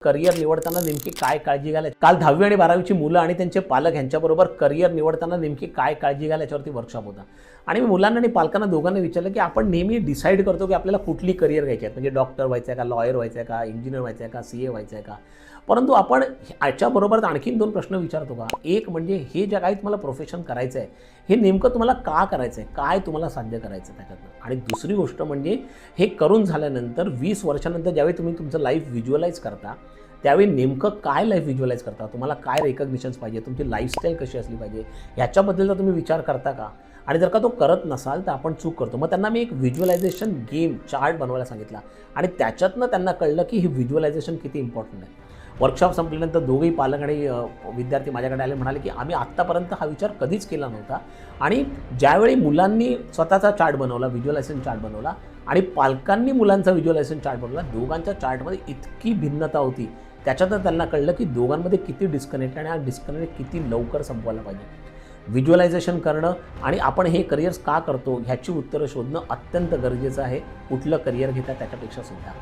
Career निवडताना नेमकी काय काळजी घ्यायला. काल 10वी आणि 12वीची मुलं आणि त्यांचे पालक यांच्याबरोबर करिअर निवडताना नेमकी काय काळजी घ्यायला याच्यावरती वर्कशॉप होता. आणि मी मुलांना आणि पालकांना दोघांना विचारलं की आपण नेहमी डिसाईड करतो की आपल्याला कुठली करिअर घ्यायची आहे, म्हणजे डॉक्टर व्हायचं आहे का, लॉयर व्हायचं आहे का, इंजिनियर व्हायचं आहे का, CA व्हायचं आहे का. परंतु आपण याच्याबरोबर आणखीन 2 प्रश्न विचारतो का. एक म्हणजे हे जे काही तुम्हाला प्रोफेशन करायचं आहे हे नेमकं तुम्हाला का करायचं आहे, काय तुम्हाला साध्य करायचं त्याच्यातनं. आणि दुसरी गोष्ट म्हणजे हे करून झाल्यानंतर 20 वर्षानंतर ज्यावेळी तुम्ही तुमचं लाईफ व्हिज्युअलाइज करता त्यावेळी नेमकं काय लाईफ व्हिज्युअलाइज करता, तुम्हाला काय रेकग्निशन्स पाहिजे, तुमची लाईफस्टाईल कशी असली पाहिजे ह्याच्याबद्दलचा तुम्ही विचार करता का. आणि जर का तो करत नसाल तर आपण चूक करतो. मग त्यांना मी एक व्हिज्युअलायझेशन गेम चार्ट बनवायला सांगितला आणि त्याच्यातनं त्यांना कळलं की हे व्हिज्युअलायझेशन किती इम्पॉर्टंट आहे. वर्कशॉप संपल्यानंतर दोघेही पालक आणि विद्यार्थी माझ्याकडे आले, म्हणाले की आम्ही आत्तापर्यंत हा विचार कधीच केला नव्हता. आणि ज्यावेळी मुलांनी स्वतःचा चार्ट बनवला, व्हिज्युअलायझेशन चार्ट बनवला आणि पालकांनी मुलांचा व्हिज्युअलायझेशन चार्ट बनवला, दोघांच्या चार्टमध्ये इतकी भिन्नता होती. त्याच्यातच त्यांना कळलं की दोघांमध्ये किती डिस्कनेक्ट आणि हा डिस्कनेक्ट किती लवकर संपवायला पाहिजे. व्हिज्युअलायझेशन करणं आणि आपण हे करिअर्स का करतो ह्याची उत्तरं शोधणं अत्यंत गरजेचं आहे. कुठलं करिअर घेता त्याच्यापेक्षा सुद्धा.